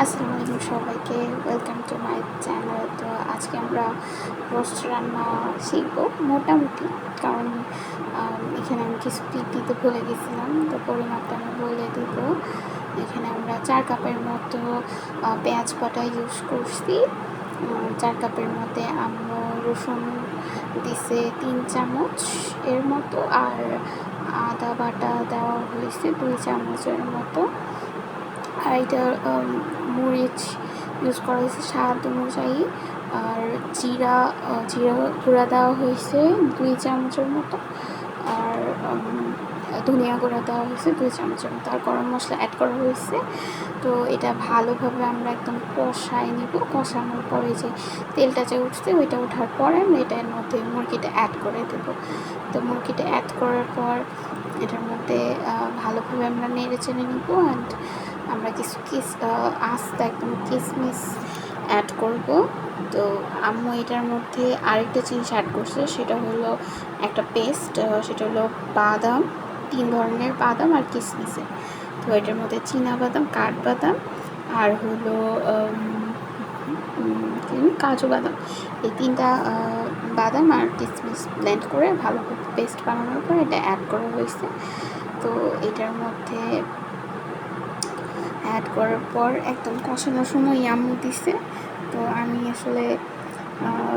আসসালামু আলাইকুম সবাইকে, ওয়েলকাম টু মাই চ্যানেল। তো আজকে আমরা রোস্ট রান্না শিখবো মোটামুটি, কারণ এখানে আমি কিছু টিপ দিতে ভুলে গেছিলাম, তো পরিমাপটা আমি বলে দিব। এখানে আমরা 4 কাপের মতো পেঁয়াজ বাটা ইউজ করছি। 4 কাপের মধ্যে আমরা রসুন দিছে 3 চামচ এর মতো, আর আদা বাটা দেওয়া হয়েছে 2 চামচের মতো। আর এটা মরিচ ইউজ করা হয়েছে স্বাদ অনুযায়ী, আর জিরা গুঁড়া দেওয়া হয়েছে 2 চামচের মতো, আর ধনিয়া গুঁড়া দেওয়া হয়েছে 2 চামচের মতো, আর গরম মশলা অ্যাড করা হয়েছে। তো এটা ভালোভাবে আমরা একদম কষায় নিব। কষানোর পরে যে তেলটা যে উঠছে, ওইটা ওঠার পরে আমরা এটার মধ্যে মুরগিটা অ্যাড করে দেব। তো মুরগিটা অ্যাড করার পর এটার মধ্যে ভালোভাবে আমরা নেড়ে চেড়ে নিব। অ্যান্ড আমরা কিছু আস্তে একদম কিশমিশ অ্যাড করব। তো আম্মু এটার মধ্যে আরেকটা জিনিস অ্যাড করছে, সেটা হলো একটা পেস্ট, সেটা হলো বাদাম, 3 ধরনের বাদাম আর কিশমিশের। তো এটার মধ্যে চীনাবাদাম, কাঠবাদাম আর হলো কাজু বাদাম, এই 3টা বাদাম আর কিশমিশ ব্লেন্ড করে ভালোভাবে পেস্ট বানানোর পর এটা অ্যাড করা হয়েছে। তো এটার মধ্যে অ্যাড করার পর একদম কষানোর সময় আম্মু দিছে। তো আমি আসলে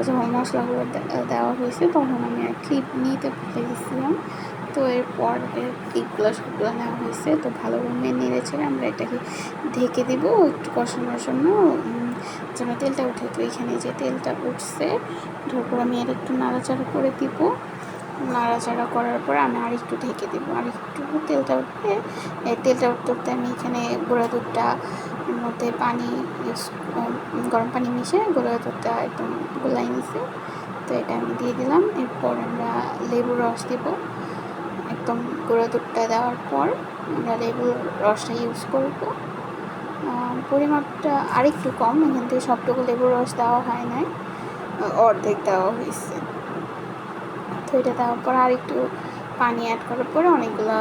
যখন মশলাগুলো দেওয়া হয়েছে তখন আমি আর ক্লিপ নিতে ভুলে গেছিলাম। তো এরপর ক্লিপগুলো সবগুলো নেওয়া হয়েছে। তো ভালোভাবে নেড়ে ছেড়ে আমরা এটাকে ঢেকে দেবো একটু কষানোর জন্য, যেন তেলটা উঠে। তো এখানে যে তেলটা উঠছে, ওটার আমি আর একটু নাড়াচাড়া করে দিব। নাড়াচাড়া করার পর আমি আরেকটু ঢেকে দেবো, আরেকটু তেলটা উঠবে। তেলটা উঠতে উঠতে আমি এখানে গুঁড়া দুধটা মধ্যে পানি গরম পানি মিশিয়ে গুঁড়া দুধটা একদম গোলাই নিছি। তো এটা আমি দিয়ে দিলাম। এরপর আমরা লেবুর রস দেবো। একদম গুঁড়া দুধটা দেওয়ার পর আমরা লেবুর রসটা ইউজ করব। পরিমাপটা আরেকটু কম, এখান থেকে সবটুকু লেবুর রস দেওয়া হয় নাই, অর্ধেক দেওয়া হয়েছে। তো এটা দেওয়ার পর আরেকটু পানি অ্যাড করার পরে অনেকগুলো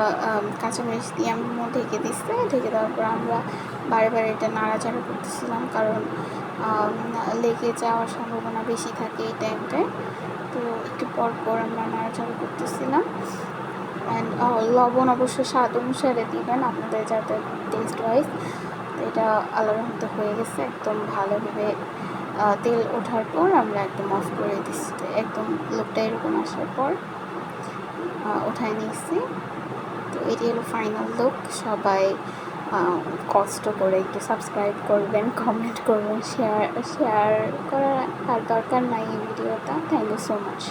কাঁচামরিচ দিয়ে আমি ঢেকে দিচ্ছে। ঢেকে দেওয়ার পর আমরা বারে বারে এটা নাড়াচাড়া করতেছিলাম, কারণ লেগে যাওয়ার সম্ভাবনা বেশি থাকে এই টাইমটায়। তো একটু পর পর আমরা নাড়াচাড়া করতেছিলাম। অ্যান্ড লবণ অবশ্যই স্বাদ অনুসারে দিবেন আপনাদের যাতে টেস্ট ওয়াইজ। তো এটা আলাদা মতো হয়ে গেছে একদম ভালোভাবে। তেল ওঠার পর আমরা একদম অফ করে দিচ্ছি। একদম লোকটা এরকম আসার পর উঠায় নিচ্ছি। তো এটি হলো ফাইনাল লুক। সবাই কষ্ট করে একটু সাবস্ক্রাইব করবেন, কমেন্ট করবেন, শেয়ার করার আর দরকার নাই এই ভিডিওটা। Thank you so much.